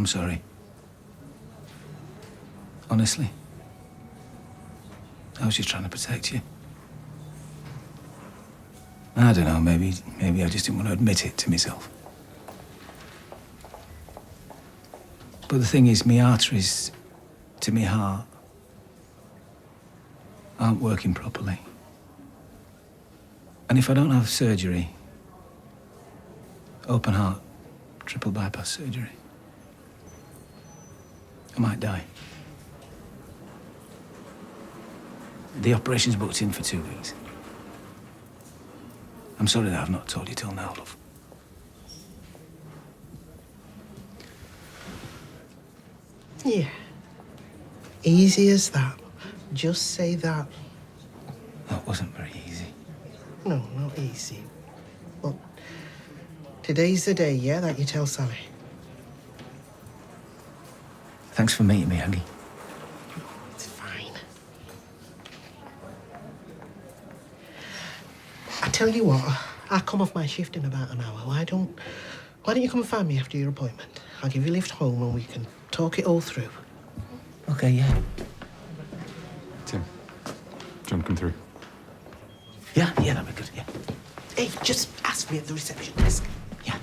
I'm sorry. Honestly. I was just trying to protect you. I don't know, maybe I just didn't want to admit it to myself. But the thing is, my arteries to my heart aren't working properly. And if I don't have surgery, open heart, triple bypass surgery, I might die. The operation's booked in for 2 weeks. I'm sorry that I've not told you till now, love. Yeah. Easy as that. Just say that. That wasn't very easy. No, not easy. But today's the day, yeah, that you tell Sally. Thanks for meeting me, Aggie. It's fine. I tell you what, I'll come off my shift in about an hour. Why don't you come and find me after your appointment? I'll give you a lift home and we can talk it all through. Okay, yeah. Tim, do you want to come through? Yeah, that'd be good, yeah. Hey, just ask me at the reception desk. Yeah.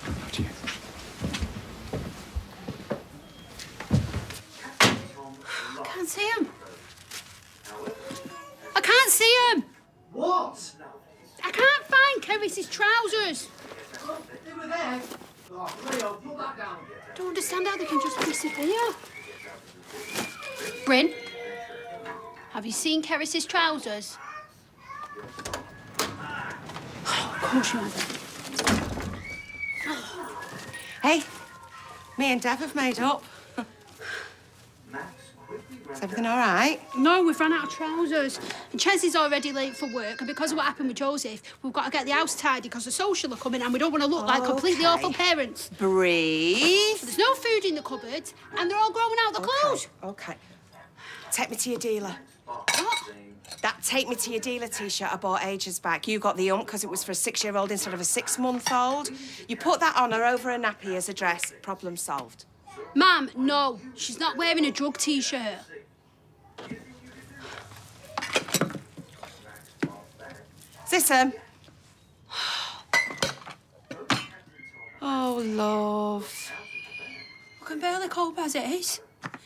After you. I can't see him. I can't see him. What? I can't find Keris's trousers. They were there. Oh, Leo, put that down. Don't understand how they can just disappear. Bryn, have you seen Keris's trousers? Oh, of course you haven't. Hey, me and Dev have made up. Is everything all right? No, we've run out of trousers. And Ches is already late for work, and because of what happened with Joseph, we've got to get the house tidy because the social are coming and we don't want to look like completely awful parents. Breathe. There's no food in the cupboard, and they're all growing out the clothes. Okay. Take me to your dealer. What? That Take Me to Your Dealer T-shirt I bought ages back. You got the because it was for a 6-year-old instead of a 6-month-old. You put that on her over a nappy as a dress. Problem solved. Ma'am, no. She's not wearing a drug T-shirt. Is this him? Oh, love. I can barely cope as it is.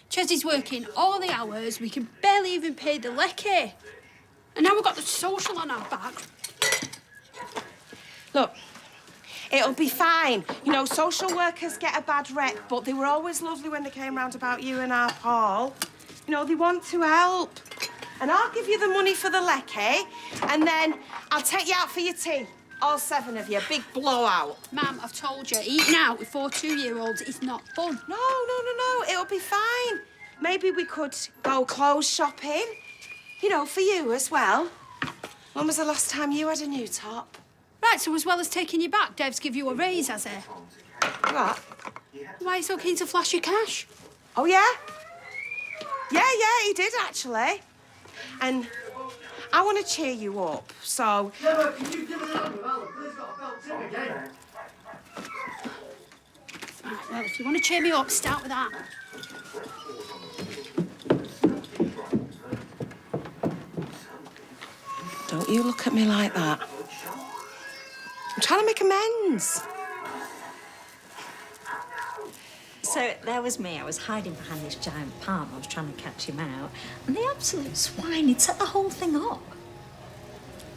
Chesley's working all the hours. We can barely even pay the lecky. And now we've got the social on our back. Look, it'll be fine. You know, social workers get a bad rep, but they were always lovely when they came round about you and our Paul. You know, they want to help. And I'll give you the money for the lecky, and then I'll take you out for your tea. All 7 of you, big blowout. Ma'am, I've told you, eating out with 4 2-year-olds is not fun. No, it'll be fine. Maybe we could go clothes shopping. You know, for you as well. When was the last time you had a new top? Right, so as well as taking you back, Dev's give you a raise, has he? What? Why are you so keen to flash your cash? Oh, yeah? Yeah, he did, actually. And I want to cheer you up, so... Yeah, but can you give me the number? Please got a belt in again. Right, well, if you want to cheer me up, start with that. Don't you look at me like that. I'm trying to make amends. So there was me. I was hiding behind this giant palm. I was trying to catch him out. And the absolute swine, he'd set the whole thing up.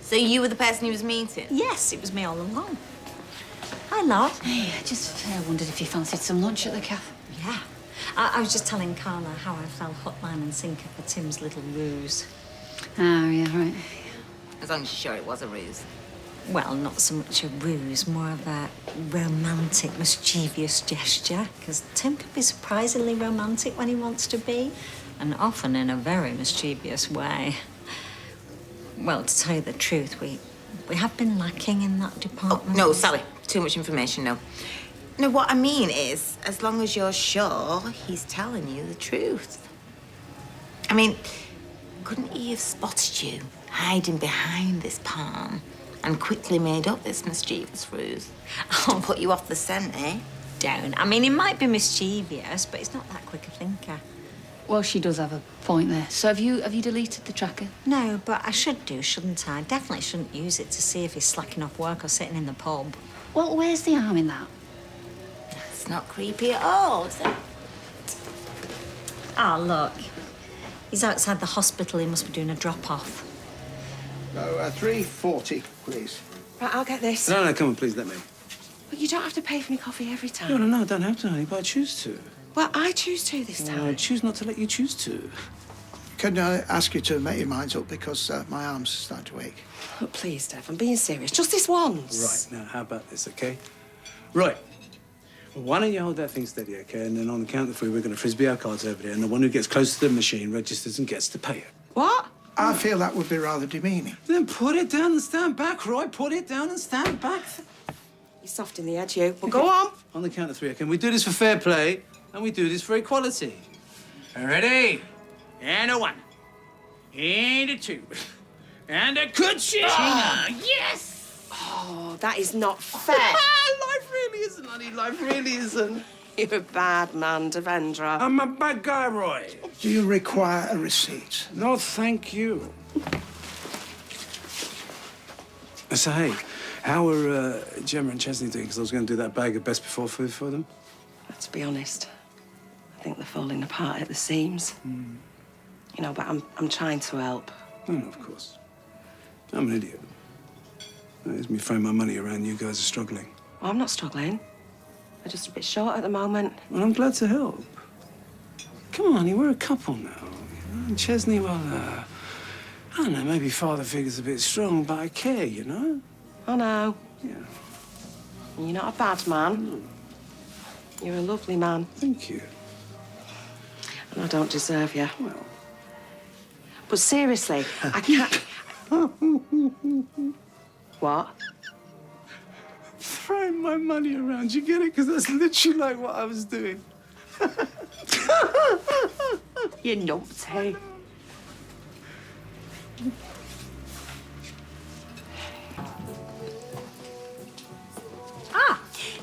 So you were the person he was meeting? Yes, it was me all along. Hi, love. Hey, I just wondered if you fancied some lunch at the cafe. Yeah. I was just telling Carla how I fell hook, line and sinker for Tim's little ruse. Oh, yeah, right. As long as you're sure it was a ruse. Well, not so much a ruse, more of a romantic, mischievous gesture. Because Tim can be surprisingly romantic when he wants to be, and often in a very mischievous way. Well, to tell you the truth, we have been lacking in that department. Oh, no, Sally. Too much information, no. No, what I mean is, as long as you're sure he's telling you the truth. I mean, couldn't he have spotted you hiding behind this palm and quickly made up this mischievous ruse? I'll put you off the scent, eh? don't. I mean, he might be mischievous, but he's not that quick a thinker. Well, she does have a point there. So have you deleted the tracker? No, but I should do, shouldn't I? Definitely shouldn't use it to see if he's slacking off work or sitting in the pub. Well, where's the harm in that? It's not creepy at all, is it? Oh, look. He's outside the hospital. He must be doing a drop-off. No, 340, please. Right, I'll get this. No, come on, please, let me. But you don't have to pay for me coffee every time. No, I don't have to, honey, but I choose to. Well, I choose to this time. I choose not to let you choose to. Can I ask you to make your minds up because my arms start to ache? Oh, please, Dev, I'm being serious. Just this once. Right, now, how about this, okay? Right. Well, why don't you hold that thing steady, okay? And then on the count of three, we're going to frisbee our cards over there, and the one who gets close to the machine registers and gets to pay it. What? I feel that would be rather demeaning. Then put it down and stand back, Roy. Put it down and stand back. You're soft in the edge, you. Well, go on. On the count of three, okay? We do this for fair play, and we do this for equality. Ready? And a one. And a two. And a kuching. Yes! Oh, that is not fair. Life really isn't, honey. Life really isn't. You're a bad man, Devendra. I'm a bad guy, Roy. Do you require a receipt? No, thank you. So, hey, how are Gemma and Chesney doing? Because I was going to do that bag of best before food for them. To be honest, I think they're falling apart at the seams. You know, but I'm trying to help. No, of course. I'm an idiot. That is me throwing my money around. You guys are struggling. Well, I'm not struggling. I'm just a bit short at the moment. Well, I'm glad to help. Come on, honey, we're a couple now. You know? And Chesney, well, I don't know, maybe father figure's a bit strong, but I care, you know? I know. Yeah. And you're not a bad man. You're a lovely man. Thank you. And I don't deserve you. Well. But seriously, I can't... What? Throwing my money around, you get it? Because that's literally like what I was doing. You numpty.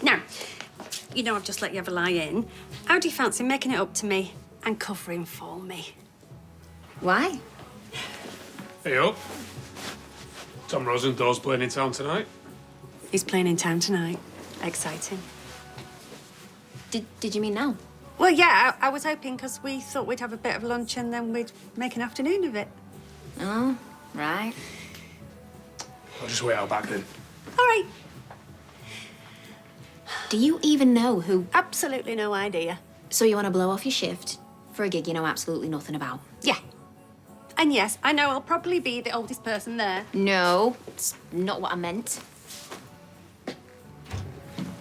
Now, you know I've just let you have a lie in. How do you fancy making it up to me and covering for me? Why? Hey up. Tom Rosendale's playing in town tonight. He's playing in town tonight. Exciting. Did you mean now? Well, yeah, I was hoping because we thought we'd have a bit of lunch and then we'd make an afternoon of it. Oh, right. I'll just wait out back then. All right. Do you even know who... Absolutely no idea. So you want to blow off your shift for a gig you know absolutely nothing about? Yeah. And yes, I know I'll probably be the oldest person there. No, it's not what I meant.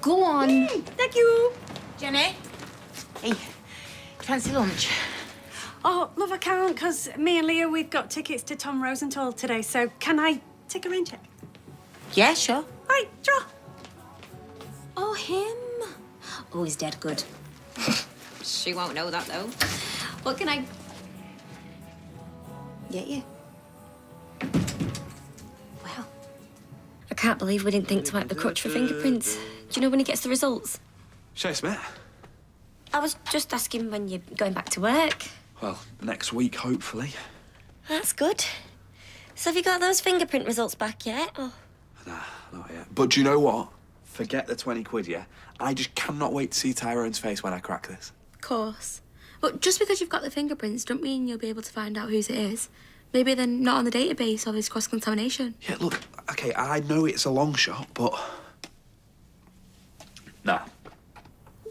Go on. Thank you. Jenny? Hey, fancy lunch? Oh, love, I can't, because me and Leah, we've got tickets to Tom Rosenthal today, so can I take a rain check? Yeah, sure. Right, draw. Oh, him. Oh, he's dead good. She won't know that, though. What can I... get you? Well, I can't believe we didn't think to wipe the crutch for fingerprints. Do you know when he gets the results? Chase, mate. I was just asking when you're going back to work. Well, next week, hopefully. That's good. So have you got those fingerprint results back yet? Or... Nah, not yet. But do you know what? Forget the 20 quid, yeah? I just cannot wait to see Tyrone's face when I crack this. Of course. But just because you've got the fingerprints don't mean you'll be able to find out whose it is. Maybe they're not on the database or there's cross-contamination. Yeah, look, OK, I know it's a long shot, but... Nah.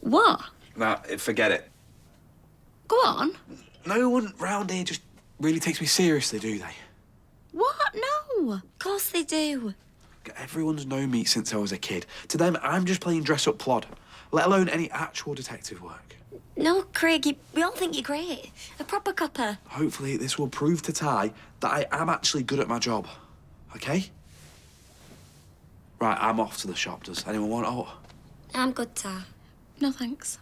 What? Nah, forget it. Go on. No one round here just really takes me seriously, do they? What? No. Of course they do. Everyone's known me since I was a kid. To them, I'm just playing dress-up plod, let alone any actual detective work. No, Craig, we all think you're great. A proper copper. Hopefully, this will prove to Ty that I am actually good at my job. OK? Right, I'm off to the shop. Does anyone want out? I'm good, Ty. No, thanks.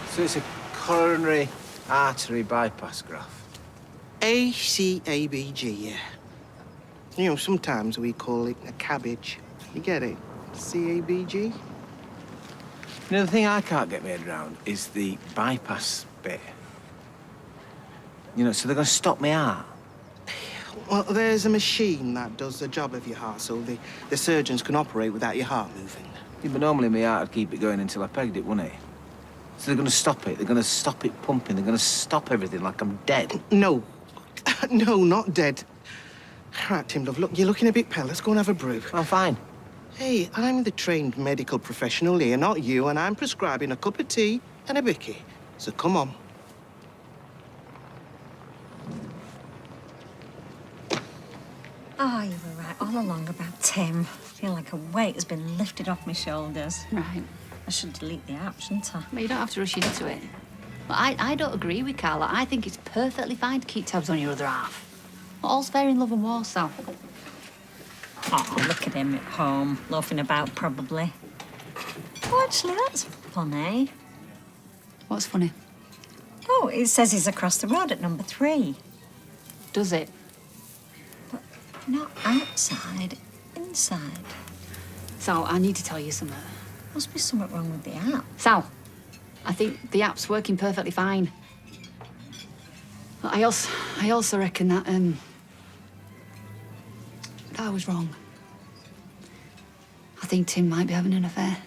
So it's a coronary artery bypass graft. A-C-A-B-G, yeah. You know, sometimes we call it a cabbage. You get it? C-A-B-G? You know, the thing I can't get my head around is the bypass bit. You know, so they're going to stop my heart. Well, there's a machine that does the job of your heart, so the surgeons can operate without your heart moving. Yeah, but normally my heart would keep it going until I pegged it, wouldn't it? So they're going to stop it. They're going to stop it pumping. They're going to stop everything like I'm dead. No. No, not dead. Right, Tim, love, look, you're looking a bit pale. Let's go and have a brew. I'm fine. Hey, I'm the trained medical professional here, not you, and I'm prescribing a cup of tea and a bicky. So come on. Oh, you were right all along about Tim. I feel like a weight has been lifted off my shoulders. Right. I should delete the app, shouldn't I? Well, you don't have to rush into it. But I don't agree with Carla. I think it's perfectly fine to keep tabs on your other half. All's fair in love and war, Sal. Oh, look at him at home, loafing about, probably. Oh, actually, that's funny. What's funny? Oh, it says he's across the road at number 3. Does it? But not outside, inside. Sal, I need to tell you something. Must be something wrong with the app. Sal, I think the app's working perfectly fine. But I also reckon that I was wrong. I think Tim might be having an affair.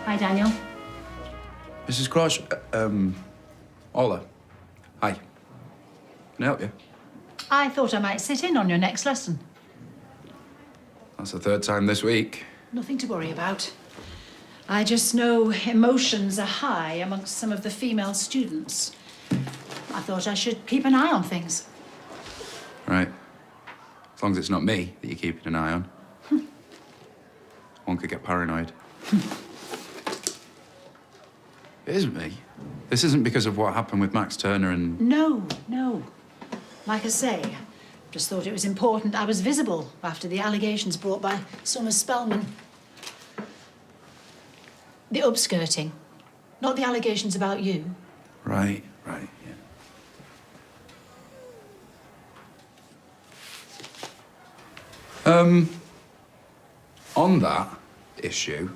Hi, Daniel. Mrs. Crouch, Ola. Hi. Can I help you? I thought I might sit in on your next lesson. That's the 3rd time this week. Nothing to worry about. I just know emotions are high amongst some of the female students. I thought I should keep an eye on things. Right. As long as it's not me that you're keeping an eye on. One could get paranoid. It isn't me. This isn't because of what happened with Max Turner and... No. Like I say, just thought it was important I was visible after the allegations brought by Summer Spellman. The upskirting, not the allegations about you. Right, yeah. On that issue,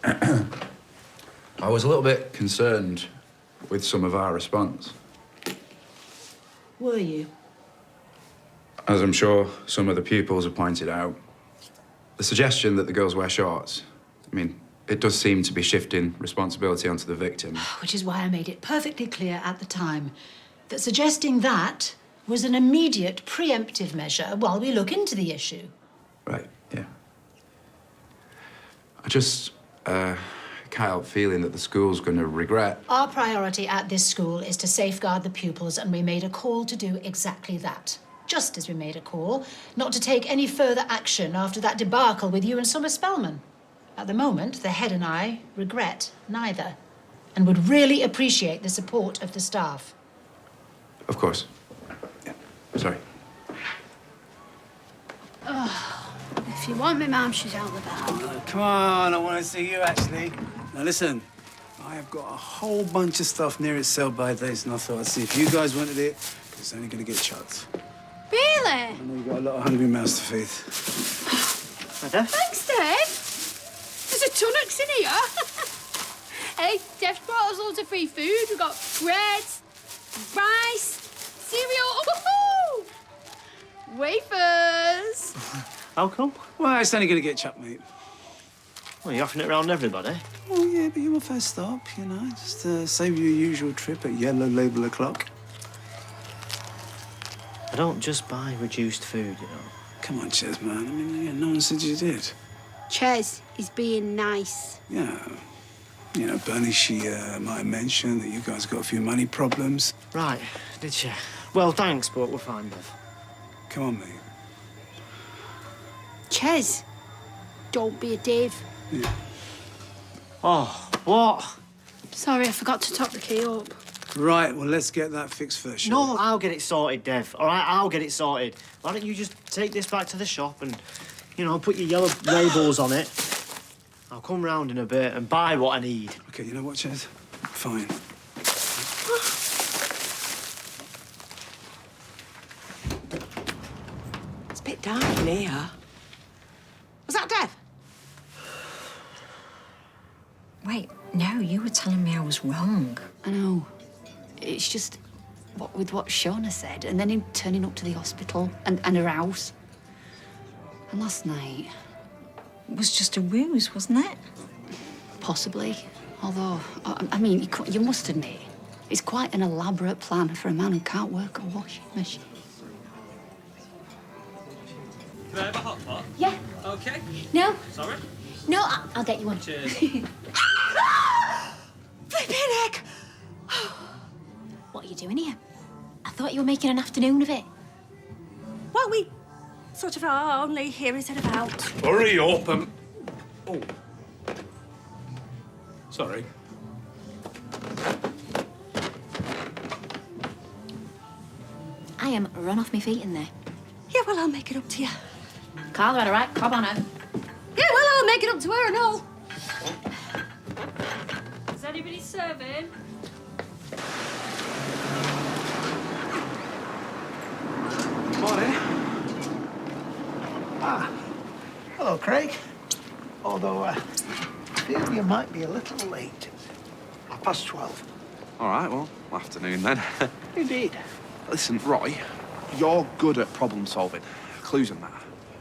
I was a little bit concerned with some of our response. Were you? As I'm sure some of the pupils have pointed out, the suggestion that the girls wear shorts, I mean, it does seem to be shifting responsibility onto the victim. Which is why I made it perfectly clear at the time that suggesting that was an immediate preemptive measure while we look into the issue. Right, yeah. I just can't help feeling that the school's going to regret. Our priority at this school is to safeguard the pupils, and we made a call to do exactly that. Just as we made a call not to take any further action after that debacle with you and Summer Spellman. At the moment, the head and I regret neither, and would really appreciate the support of the staff. Of course. Yeah, sorry. Oh, if you want me, Mum, she's out the back. Oh, come on, I want to see you, actually. Now, listen, I have got a whole bunch of stuff near its sell-by dates, and I thought I'd see if you guys wanted it, because it's only going to get chucked. Really? I know you've got a lot of hungry mouths to feed. Thanks, Dave. There's a tunnocks in here. Hey, Dev's brought us loads of free food. We've got bread, rice, cereal, wafers. How come? Well, it's only going to get chucked, mate. Well, you're offering it around everybody. Oh, yeah, but you're my first stop, you know. Just save you a usual trip at Yellow Label o'clock. I don't just buy reduced food, you know. Come on, Ches, man. I mean, yeah, no one said you did. Ches is being nice. Yeah. You know, Bernie, she might have mentioned that you guys got a few money problems. Right, did she? Well, thanks, but we're fine, Bev. Come on, mate. Ches, don't be a Dave. Yeah. Oh, what? Sorry, I forgot to top the key up. Right, well, let's get that fixed first, shall No, I'll get it sorted, Dev. All right, I'll get it sorted. Why don't you just take this back to the shop and, you know, put your yellow labels on it? I'll come round in a bit and buy what I need. OK, you know what, Chez? Fine. It's a bit dark in here. Was that Dev? Wait, no, you were telling me I was wrong. I know. It's just with what Shauna said, and then him turning up to the hospital and her house. And last night... It was just a ruse, wasn't it? Possibly. Although, I mean, you must admit, it's quite an elaborate plan for a man who can't work a washing machine. Can I have a hot pot? Yeah. OK. No. Sorry? No, I'll get you one. Cheers. Flipping heck! What are you doing here? I thought you were making an afternoon of it. Well, we sort of are only here instead of out. Hurry up and... Oh. Sorry. I am run off my feet in there. Yeah, well, I'll make it up to you. Carla had a right cob on her. Yeah, well, I'll make it up to her and all. Is anybody serving? Morning. Ah, hello, Craig. Although, I feel you might be a little late. 12:30. All right, well, afternoon then. Indeed. Listen, Roy, you're good at problem solving. Clues and that.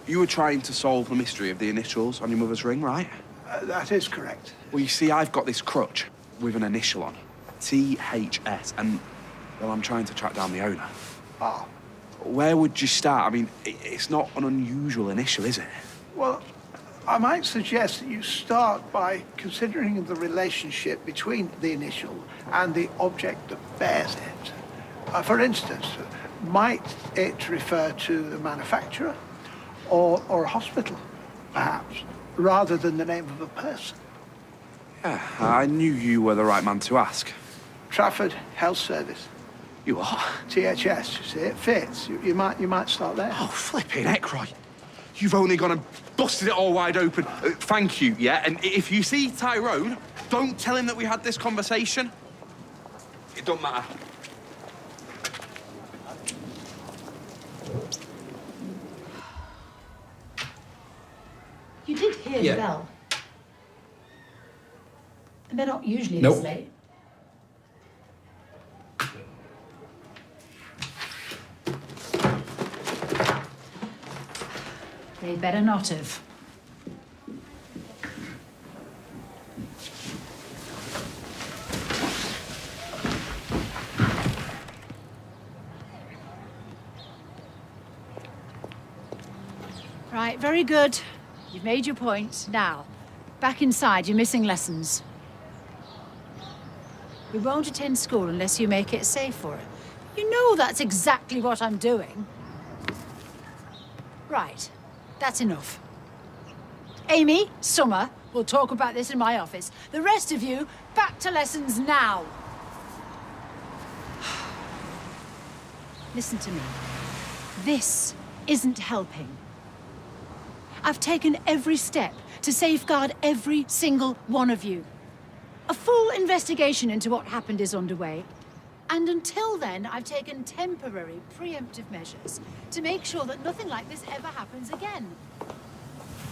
You were trying to solve the mystery of the initials on your mother's ring, right? That is correct. Well, you see, I've got this crutch with an initial on. THS, and, well, I'm trying to track down the owner. Ah. Where would you start? I mean, it's not an unusual initial, is it? Well, I might suggest that you start by considering the relationship between the initial and the object that bears it. For instance, might it refer to the manufacturer or a hospital, perhaps, rather than the name of a person? Yeah, I knew you were the right man to ask. Trafford Health Service. You are? THS, you see, it fits. You might start there. Oh, flipping heck, Roy. You've only gone and busted it all wide open. Thank you, yeah? And if you see Tyrone, don't tell him that we had this conversation. It don't matter. You did hear Yeah. the bell. And they're not usually Nope. this late. They better not have. Right, very good. You've made your point. Now, back inside, you're missing lessons. We won't attend school unless you make it safe for it. You know that's exactly what I'm doing. Right, that's enough. Amy, Summer, we'll talk about this in my office. The rest of you, back to lessons now. Listen to me. This isn't helping. I've taken every step to safeguard every single one of you. A full investigation into what happened is underway. And until then, I've taken temporary preemptive measures to make sure that nothing like this ever happens again.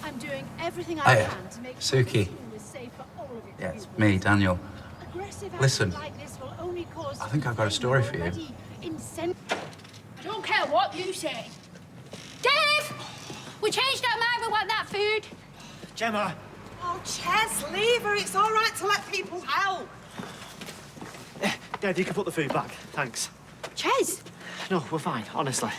I'm doing everything I Hiya, can to make sure Suki. the school is safe for all of its Yeah, it's pupils. me, Daniel. Aggressive Listen, action like this will only cause I think I've got a story for you. already incensed. I don't care what you say. Dave! We changed our mind. We want that food. Gemma! Oh, Ches, leave her. It's all right to let people help. Dad, you can put the food back. Thanks. Ches! No, we're fine, honestly.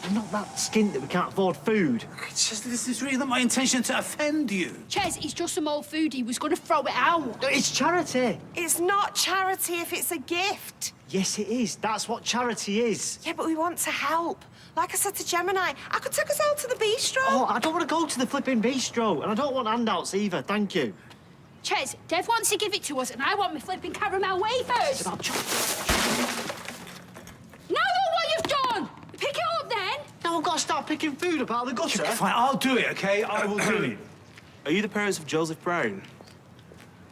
We're not that skint that we can't afford food. It's just this is really not my intention to offend you. Ches, it's just some old food. He was going to throw it out. It's charity. It's not charity if it's a gift. Yes, it is. That's what charity is. Yeah, but we want to help. Like I said to Gemini, I could take us out to the bistro. Oh, I don't want to go to the flipping bistro, and I don't want handouts either, thank you. Ches, Dev wants to give it to us, and I want my flipping caramel wafers. It's about chocolate. Now look what you've done! Pick it up then! Now I've got to start picking food up out of the gutter. Fine, I'll do it, okay? I will do it. Are you the parents of Joseph Brown?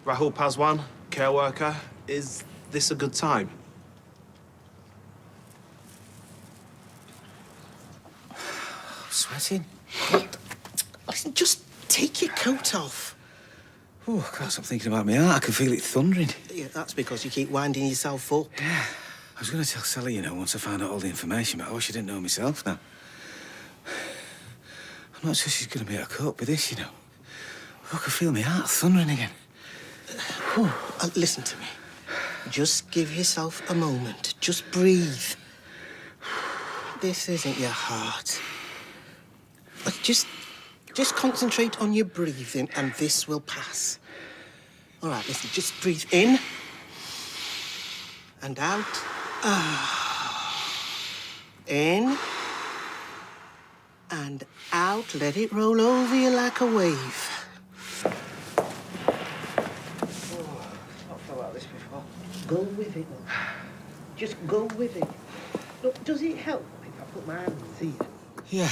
Rahul Paswan, care worker. Is this a good time? Sweating. Listen, just take your coat off. Oh, I can't stop thinking about my heart. I can feel it thundering. Yeah, that's because you keep winding yourself up. Yeah. I was going to tell Sally, you know, once I found out all the information, but I wish I didn't know myself now. I'm not sure she's going to make a cut with this, you know. I can feel my heart thundering again. Listen to me. Just give yourself a moment. Just breathe. This isn't your heart. Just concentrate on your breathing and this will pass. All right, listen, just breathe in and out. In and out. Let it roll over you like a wave. I've felt like this before. Go with it, look. Just go with it. Look, does it help if I put my hands here? Yeah.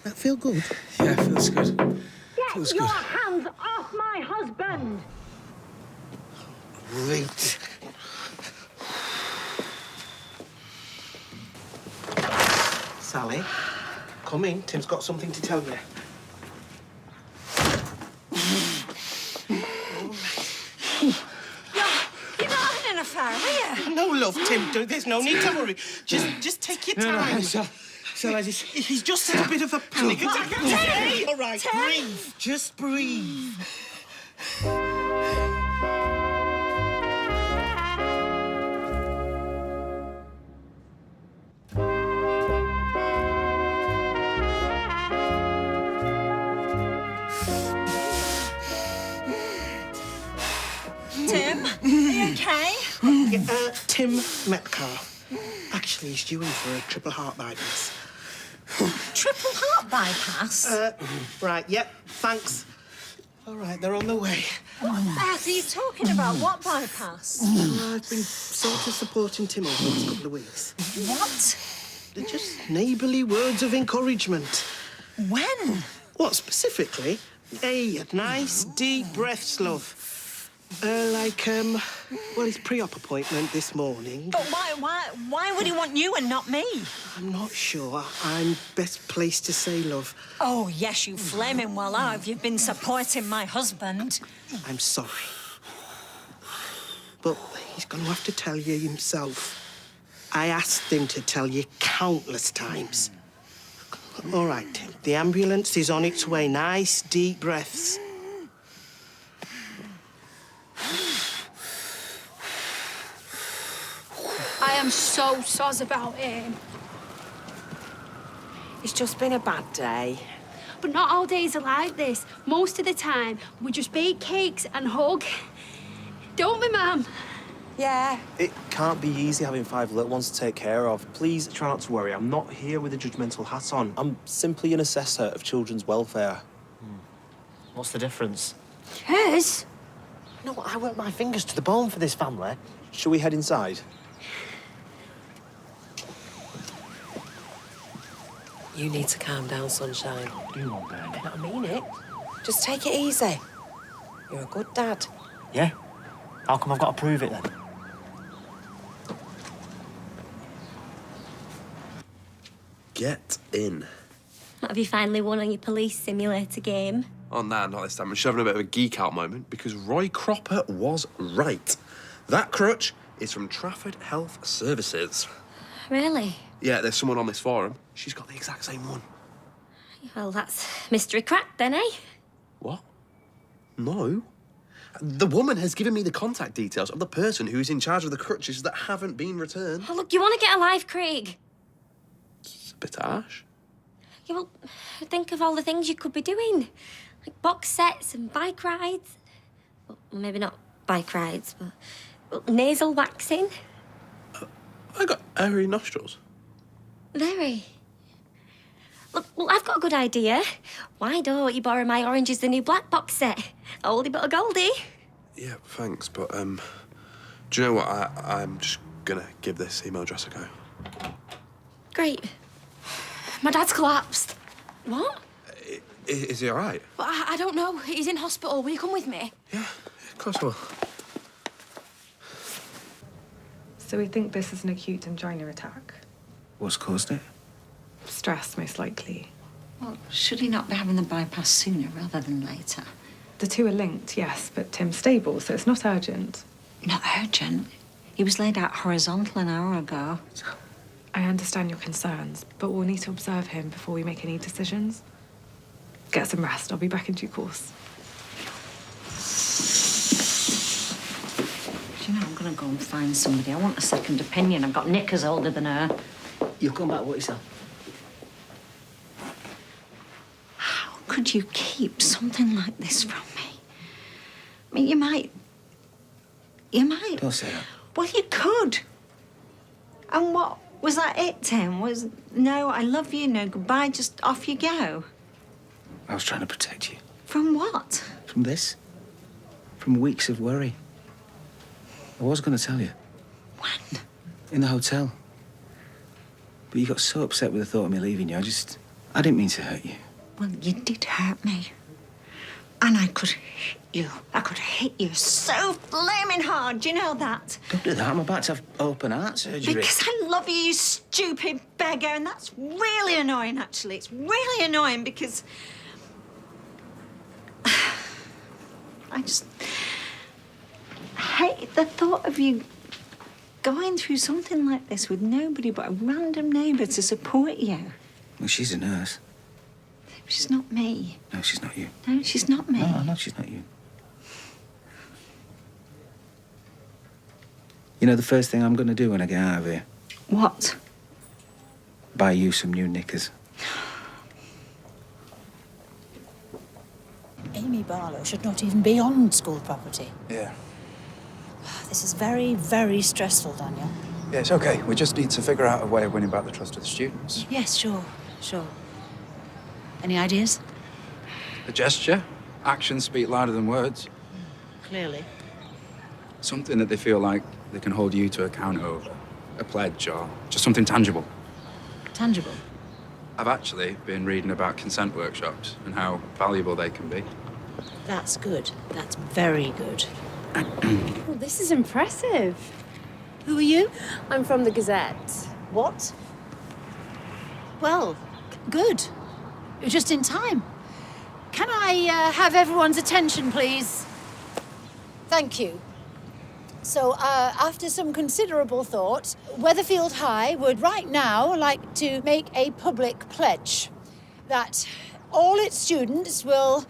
That feel good? Yeah, it feels good. Get Feels your good. hands off my husband! Great. Sally, come in. Tim's got something to tell you. You're not having an affair, are you? No, love, Tim. There's no need to worry. Just take your time. Shall I just... He's just had a bit of a panic attack. Tim! All right, Tim! breathe. Just breathe. Tim, are you okay? Tim Metcalf. Actually, he's due in for a triple heart bypass. Triple heart bypass? Right, yep, thanks. All right, they're on the way. What the heck are you talking about? What bypass? I've been sort of supporting Tim over the last couple of weeks. What? They're just neighbourly words of encouragement. When? What, specifically? A nice, deep breaths, love. Well, his pre-op appointment this morning. But why would he want you and not me? I'm not sure. I'm best placed to say, love. Oh, yes, you flaming well have. You've been supporting my husband. I'm sorry. But he's going to have to tell you himself. I asked him to tell you countless times. All right, Tim. The ambulance is on its way. Nice, deep breaths. I am so soz about him. It's just been a bad day. But not all days are like this. Most of the time, we just bake cakes and hug. Don't we, Mum? Yeah. It can't be easy having 5 little ones to take care of. Please try not to worry. I'm not here with a judgmental hat on. I'm simply an assessor of children's welfare. What's the difference? Yes. No, I work my fingers to the bone for this family. Shall we head inside? You need to calm down, Sunshine. Do want, babe. I mean it. Just take it easy. You're a good dad. Yeah? How come I've got to prove it, then? Get in. Have you finally won on your police simulator game? Oh, nah, not this time. I'm just having a bit of a geek-out moment because Roy Cropper was right. That crutch is from Trafford Health Services. Really? Yeah, there's someone on this forum. She's got the exact same one. Well, that's mystery cracked then, eh? What? No. The woman has given me the contact details of the person who's in charge of the crutches that haven't been returned. Oh, look, you want to get a life, Craig? It's a bit harsh. Yeah, well, think of all the things you could be doing. Like box sets and bike rides. Well, maybe not bike rides, but nasal waxing. I got hairy nostrils. Very. Look, well, I've got a good idea. Why don't you borrow my Orange is the New Black box set? Oldie but a goldie. Yeah, thanks, but, do you know what? I'm just gonna give this email address a go. Great. My dad's collapsed. What? Is he all right? Well, I don't know. He's in hospital. Will you come with me? Of course I will. So we think this is an acute angina attack. What's caused it? Stress, most likely. Well, should he not be having the bypass sooner rather than later? The two are linked, yes, but Tim's stable, so it's not urgent. Not urgent? He was laid out horizontal an hour ago. I understand your concerns, but we'll need to observe him before we make any decisions. Get some rest. I'll be back in due course. Do you know, I'm going to go and find somebody. I want a second opinion. I've got knickers older than her. You'll come back, what you say? How could you keep something like this from me? I mean, you might. Don't say that. Well, you could. And what? Was that it, Tim? No, I love you, no goodbye, just off you go? I was trying to protect you. From what? From this. From weeks of worry. I was going to tell you. When? In the hotel. But you got so upset with the thought of me leaving you, I didn't mean to hurt you. Well, you did hurt me. And I could hit you. I could hit you so flaming hard. Do you know that? Don't do that. I'm about to have open heart surgery. Because I love you, you stupid beggar. And that's really annoying, actually. It's really annoying because... I just hate the thought of you going through something like this with nobody but a random neighbour to support you. Well, she's a nurse. She's not me. No, she's not you. No, she's not me. No, she's not you. You know, the first thing I'm going to do when I get out of here... What? Buy you some new knickers. Amy Barlow should not even be on school property. Yeah. This is very, very stressful, Daniel. Yeah, it's okay. We just need to figure out a way of winning back the trust of the students. Yes, sure. Any ideas? A gesture. Actions speak louder than words. Clearly. Something that they feel like they can hold you to account over. A pledge or just something tangible. Tangible? I've actually been reading about consent workshops and how valuable they can be. That's good. That's very good. Well, this is impressive. Who are you? I'm from the Gazette. What? Well, good. You're just in time. Can I have everyone's attention, please? Thank you. So, after some considerable thought, Weatherfield High would right now like to make a public pledge that all its students will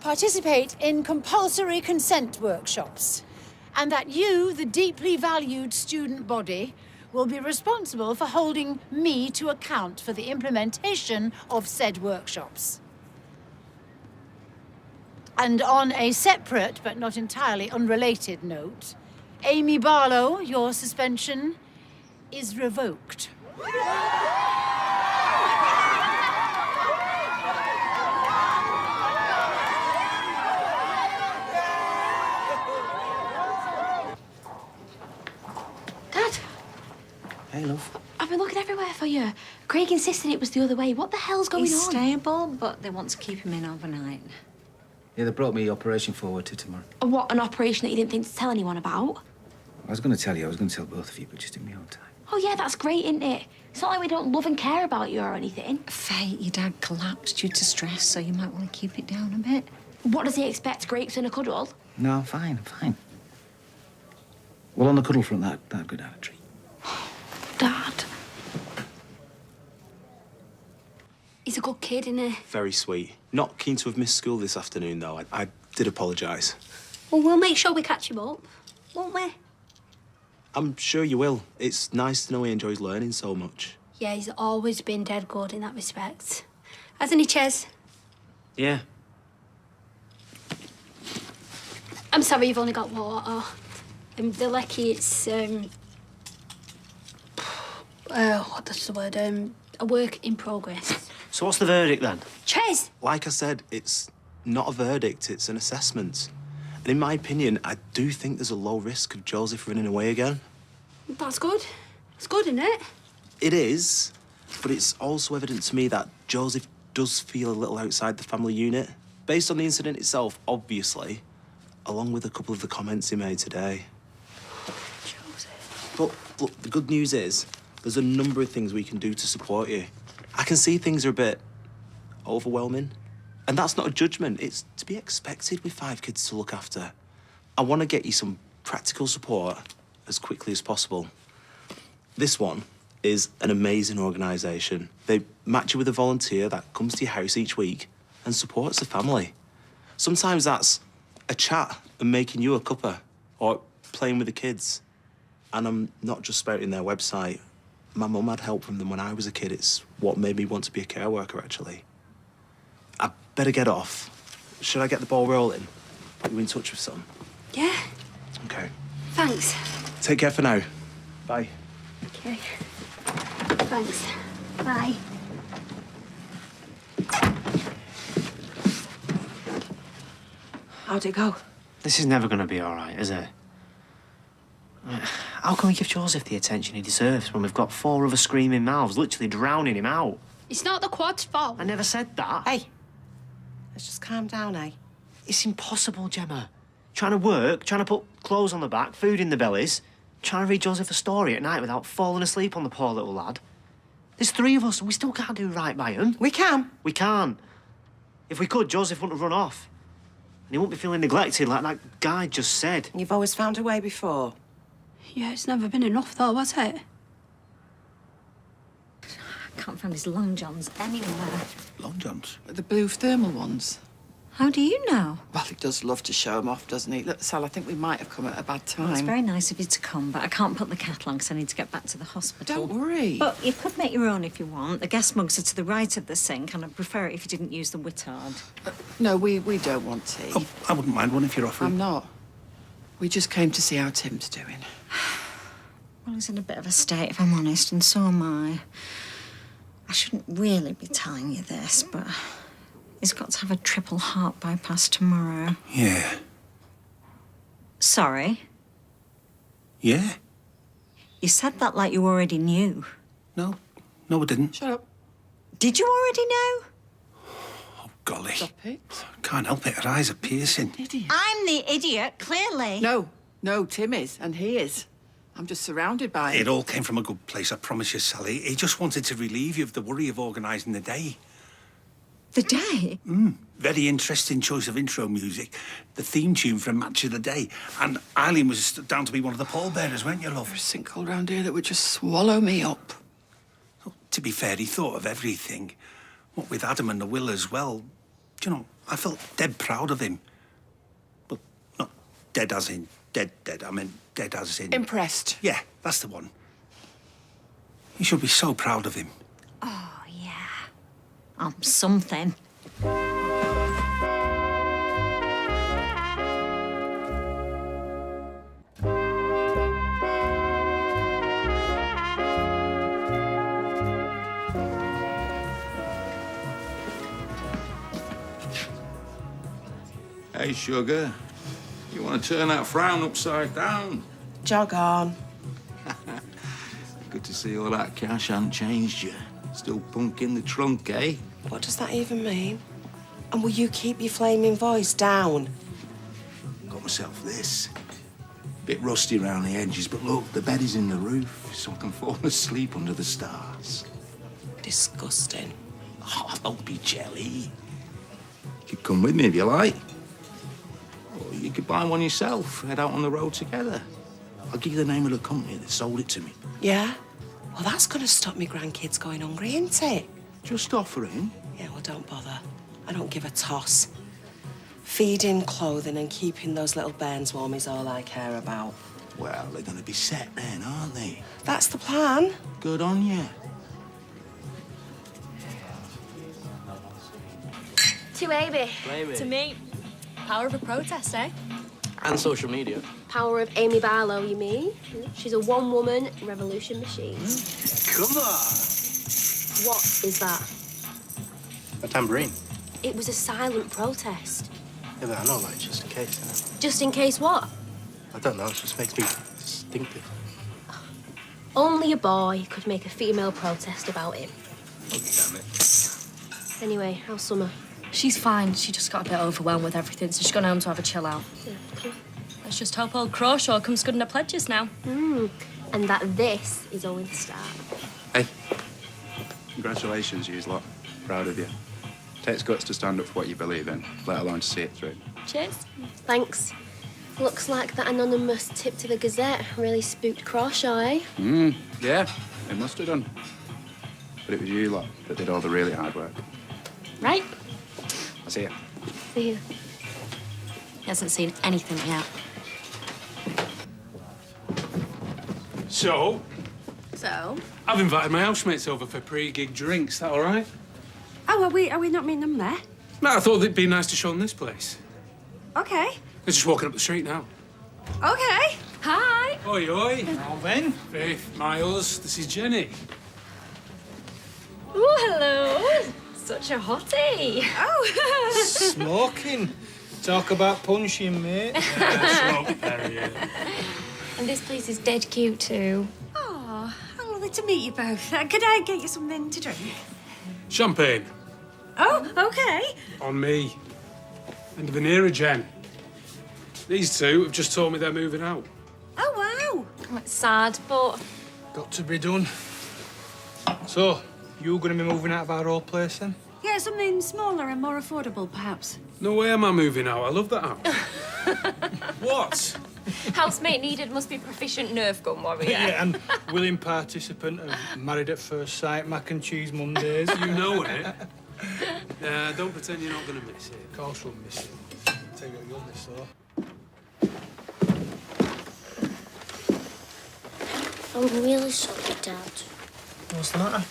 participate in compulsory consent workshops, and that you, the deeply valued student body, will be responsible for holding me to account for the implementation of said workshops. And on a separate but not entirely unrelated note, Amy Barlow, your suspension is revoked. Dad, Hey, love. I've been looking everywhere for you. Craig insisted it was the other way. What the hell's going He's on? stable, but they want to keep him in overnight. Yeah, they brought me operation forward to tomorrow. What, an operation that you didn't think to tell anyone about? I was going to tell you. I was going to tell both of you, but just in my own time. Oh, yeah, that's great, isn't it? It's not like we don't love and care about you or anything. Faye, your dad collapsed due to stress, so you might want to keep it down a bit. What does he expect, grapes in a cuddle? No, I'm fine. Well, on the cuddle front, that'd go down a treat. Dad. He's a good kid, isn't he? Very sweet. Not keen to have missed school this afternoon, though. I did apologise. Well, we'll make sure we catch him up, won't we? I'm sure you will. It's nice to know he enjoys learning so much. Yeah, he's always been dead good in that respect. Hasn't he, Ches? Yeah. I'm sorry, you've only got water. The lecky, it's, what's the word? A work in progress. So what's the verdict, then? Ches! Like I said, it's not a verdict, it's an assessment. And in my opinion, I do think there's a low risk of Joseph running away again. That's good. It's good, isn't it? It is, but it's also evident to me that Joseph does feel a little outside the family unit, based on the incident itself, obviously, along with a couple of the comments he made today. Joseph. But look, the good news is there's a number of things we can do to support you. I can see things are a bit overwhelming, and that's not a judgment. It's to be expected with 5 kids to look after. I want to get you some practical support as quickly as possible. This one is an amazing organisation. They match you with a volunteer that comes to your house each week and supports the family. Sometimes that's a chat and making you a cuppa or playing with the kids. And I'm not just spouting their website. My mum had help from them when I was a kid. It's what made me want to be a care worker, actually. I better get off. Should I get the ball rolling? Put you in touch with some? Yeah. Okay. Thanks. Take care for now. Bye. Okay. Thanks. Bye. How'd it go? This is never going to be all right, is it? How can we give Joseph the attention he deserves when we've got 4 other screaming mouths literally drowning him out? It's not the quad's fault. I never said that. Hey, let's just calm down, eh? It's impossible, Gemma. Trying to work, trying to put clothes on the back, food in the bellies, trying to read Joseph a story at night without falling asleep on the poor little lad. There's 3 of us and we still can't do right by him. We can. We can. If we could, Joseph wouldn't have run off. And he won't be feeling neglected like that guy just said. You've always found a way before. Yeah, it's never been enough, though, has it? I can't find his long johns anywhere. Long johns? The blue thermal ones. How do you know? Well, he does love to show them off, doesn't he? Look, Sal, I think we might have come at a bad time. Well, it's very nice of you to come, but I can't put the kettle on because I need to get back to the hospital. Don't worry. But you could make your own if you want. The guest mugs are to the right of the sink, and I'd prefer it if you didn't use the wittard. No, we don't want tea. Oh, I wouldn't mind one if you're offering. I'm not. We just came to see how Tim's doing. Well, he's in a bit of a state, if I'm honest, and so am I. I shouldn't really be telling you this, but he's got to have a triple heart bypass tomorrow. Yeah. Sorry? Yeah? You said that like you already knew. No, I didn't. Shut up. Did you already know? Golly. Stop it. Can't help it, her eyes are piercing. Idiot. I'm the idiot, clearly. No, Tim is, and he is. I'm just surrounded by It all came from a good place, I promise you, Sally. He just wanted to relieve you of the worry of organising the day. The day? Very interesting choice of intro music. The theme tune for a match of the day. And Eileen was down to be one of the pallbearers, weren't you, love? There's a sinkhole round here that would just swallow me up. Well, to be fair, he thought of everything. What with Adam and the Will as well. Do you know, I felt dead proud of him. Well, not dead as in dead. I meant dead as in... Impressed. Yeah, that's the one. You should be so proud of him. Oh, yeah. I'm something. Hey, sugar. You want to turn that frown upside down? Jog on. Good to see all that cash hasn't changed you. Still punk in the trunk, eh? What does that even mean? And will you keep your flaming voice down? Got myself this. Bit rusty around the edges, but look, the bed is in the roof, so I can fall asleep under the stars. Disgusting. Oh, don't be jelly. You could come with me if you like. Or you could buy one yourself, head out on the road together. I'll give you the name of the company that sold it to me. Yeah? Well, that's going to stop me grandkids going hungry, isn't it? Just offering. Yeah, well, don't bother. I don't give a toss. Feeding, clothing and keeping those little bairns warm is all I care about. Well, they're going to be set then, aren't they? That's the plan. Good on you. To Amy. Amy. To me. Power of a protest, eh? And social media. Power of Amy Barlow, you mean? She's a one-woman revolution machine. Come on. What is that? A tambourine. It was a silent protest. Yeah, but I know, like, just in case, innit? Just in case what? I don't know, it just makes me distinctive. Only a boy could make a female protest about him. Oh, damn it. Anyway, how's Summer? She's fine. She just got a bit overwhelmed with everything, so she's gone home to have a chill out. Yeah, cool. Let's just hope old Crawshaw comes good in her pledges now. And that this is only the start. Hey, congratulations, you lot. Proud of you. Takes guts to stand up for what you believe in, let alone to see it through. Cheers. Thanks. Looks like that anonymous tip to the Gazette really spooked Crawshaw, eh? Yeah, it must have done. But it was you lot that did all the really hard work. Right? I see you. See you. He hasn't seen anything yet. So, So? I've invited my housemates over for pre-gig drinks. That all right? Oh, are we not meeting them there? No, I thought it'd be nice to show them this place. Okay. They're just walking up the street now. Okay. Hi. Oi, oi. Alvin. Faith, Miles, this is Jenny. Oh, hello. Such a hottie. Oh. Smoking. Talk about punching, mate. And this place is dead cute too. Oh, how lovely to meet you both. Could I get you something to drink? Champagne. Oh, okay. On me. And a Vanera, Jen. These two have just told me they're moving out. Oh, wow. Oh, it's sad, but... Got to be done. So, you going to be moving out of our old place then? Yeah, something smaller and more affordable, perhaps. No way am I moving out. I love that house. What? Housemate needed must be proficient nerve gun warrior. Yeah, and willing participant of Married at First Sight, mac and cheese Mondays. You know it. Don't pretend you're not going to miss it. Of course we'll miss it. Tell you what, you'll miss though. I'm really sorry, Dad. What's the matter?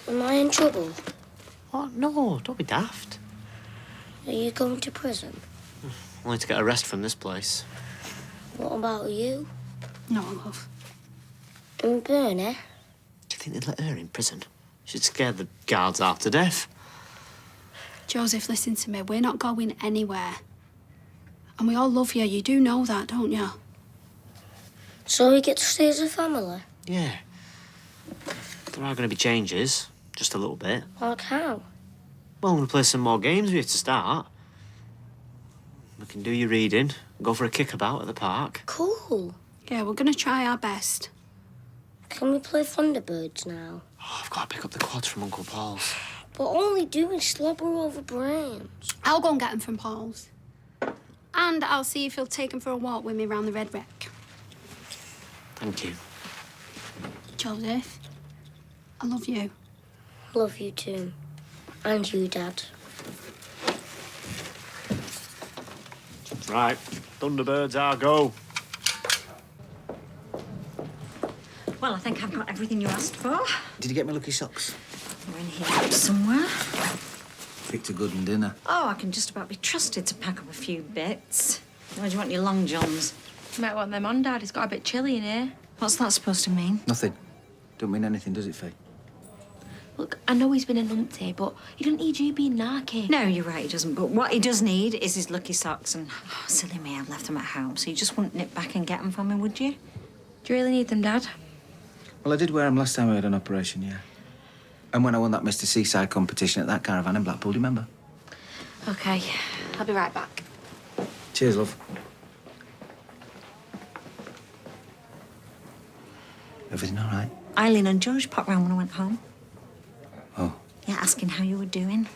Am I in trouble? Oh, no, don't be daft. Are you going to prison? Only to get a rest from this place. What about you? No, love. And Bernie? Do you think they'd let her in prison? She'd scare the guards half to death. Joseph, listen to me. We're not going anywhere. And we all love you. You do know that, don't you? So we get to stay as a family? Yeah. There are going to be changes. Just a little bit. Like how? Well, I'm going to play some more games with you to start. We can do your reading, go for a kickabout at the park. Cool. Yeah, we're going to try our best. Can we play Thunderbirds now? Oh, I've got to pick up the quads from Uncle Paul's. But all we do is slobber over brains. I'll go and get them from Paul's. And I'll see if he'll take them for a walk with me round the Red Wreck. Thank you. Joseph, I love you. Love you too. And you, Dad. Right, Thunderbirds, our go. Well, I think I've got everything you asked for. Did you get me lucky socks? They're in here somewhere. Picked a good one, didn't I? Oh, I can just about be trusted to pack up a few bits. Where do you want your long johns? You might want them on, Dad. It's got a bit chilly in here. What's that supposed to mean? Nothing. Don't mean anything, does it, Faye? Look, I know he's been a numpty, but he doesn't need you being narky. No, you're right, he doesn't. But what he does need is his lucky socks. And silly me, I've left them at home. So you just wouldn't nip back and get them for me, would you? Do you really need them, Dad? Well, I did wear them last time I had an operation, yeah. And when I won that Mr. Seaside competition at that caravan in Blackpool, do you remember? OK, I'll be right back. Cheers, love. Everything all right? Eileen and George popped round when I went home. Oh. Yeah, asking how you were doing.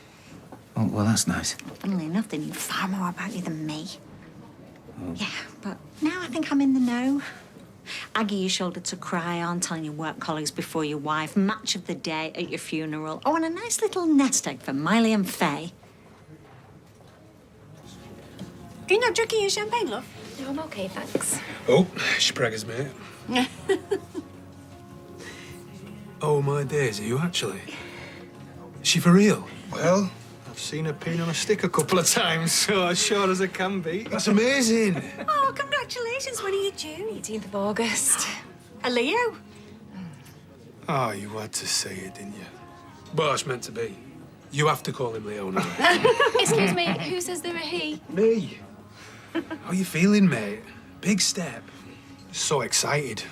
Oh, well, that's nice. Funnily enough, they knew far more about you than me. Oh. Yeah, but now I think I'm in the know. Aggie your shoulder to cry on, telling your work colleagues before your wife, match of the day at your funeral. Oh, and a nice little nest egg for Miley and Faye. Are you not drinking your champagne, love? No, I'm OK, thanks. Oh, she preggers, mate. Oh, my days, are you actually? Is she for real? Well, I've seen her peen on a stick a couple of times, so as sure as I can be. That's amazing. Oh, congratulations. When are you due? 18th of August. A Leo? Oh, you had to say it, didn't you? But it's meant to be. You have to call him Leona. Excuse me, who says they're a he? Me. How you feeling, mate? Big step. So excited.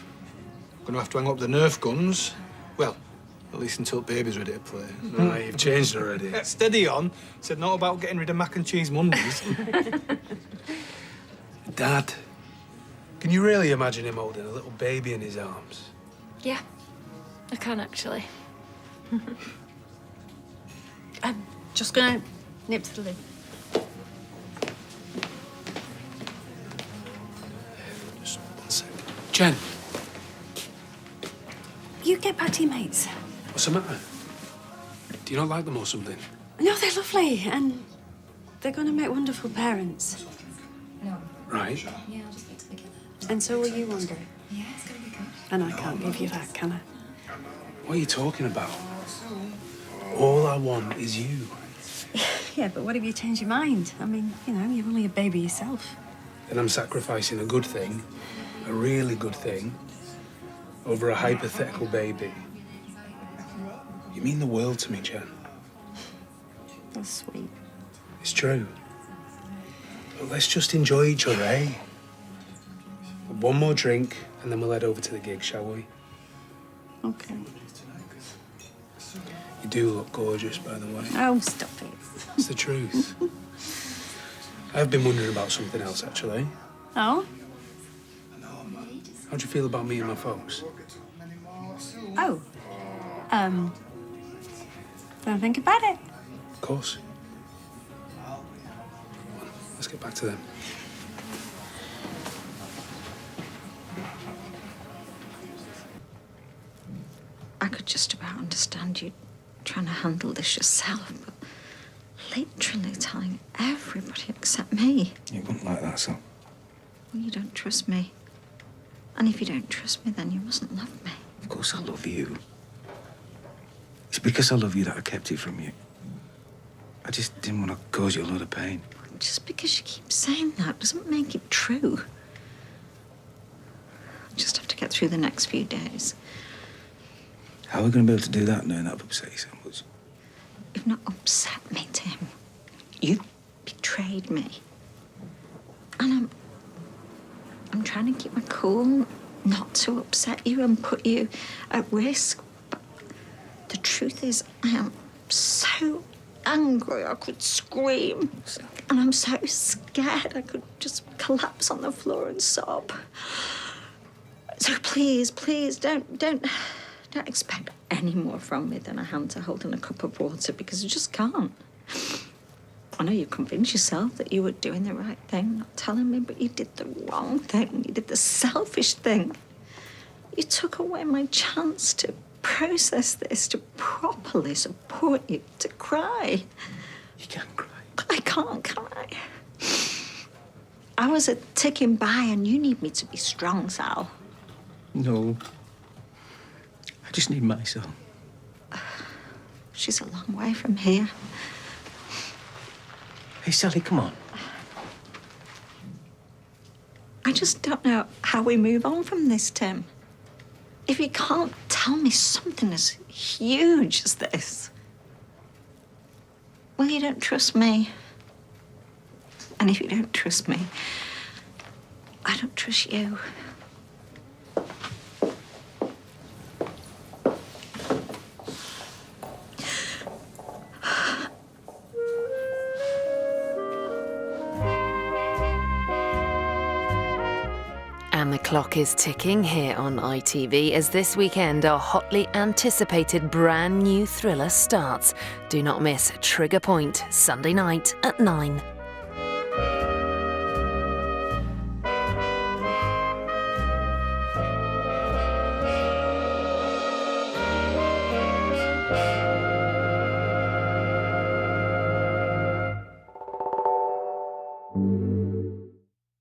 Gonna have to hang up the Nerf guns. Well, at least until baby's ready to play. No, you've changed already. Steady on. Said not about getting rid of mac and cheese Mondays. Dad, can you really imagine him holding a little baby in his arms? Yeah, I can actually. I'm just gonna nip to the loo. Just 1 sec. Jen, You get back to your mates. what's the matter? Do you not like them or something? No, they're lovely, and they're gonna make wonderful parents. Right. And so will you one day. And I can't give you that, can I? What are you talking about? All I want is you. Yeah, but what if you change your mind? I mean, you know, you're only a baby yourself. Then I'm sacrificing a good thing, a really good thing, over a hypothetical baby. You mean the world to me, Jen. That's sweet. It's true. But let's just enjoy each other, eh? One more drink, and then we'll head over to the gig, shall we? Okay. You do look gorgeous, by the way. Oh, stop it. It's the truth. I've been wondering about something else, actually. Oh? How'd you feel about me and my folks? Oh. Don't think about it. Of course. Let's get back to them. I could just about understand you trying to handle this yourself, but literally telling everybody except me. You wouldn't like that, son. Well, you don't trust me. And if you don't trust me, then you mustn't love me. Of course I love you. It's because I love you that I kept it from you. I just didn't want to cause you a lot of pain. Just because you keep saying that doesn't make it true. I just have to get through the next few days. How are we going to be able to do that knowing that I've upset you so much? You've not upset me, Tim. You've betrayed me. And I'm trying to keep my cool, not to upset you and put you at risk. But the truth is, I am so angry I could scream. And I'm so scared I could just collapse on the floor and sob. So please, please, don't expect any more from me than a hand to hold in a cup of water, because you just can't. I know you convinced yourself that you were doing the right thing, not telling me, but you did the wrong thing. You did the selfish thing. You took away my chance to process this, to properly support you, to cry. You can't cry. I can't, can I? I was a ticking by, and you need me to be strong, Sal. No. I just need my son. She's a long way from here. Hey, Sally, come on. I just don't know how we move on from this, Tim. If you can't tell me something as huge as this, well, you don't trust me. And if you don't trust me, I don't trust you. And the clock is ticking here on ITV as this weekend our hotly anticipated brand new thriller starts. Do not miss Trigger Point, Sunday night at 9.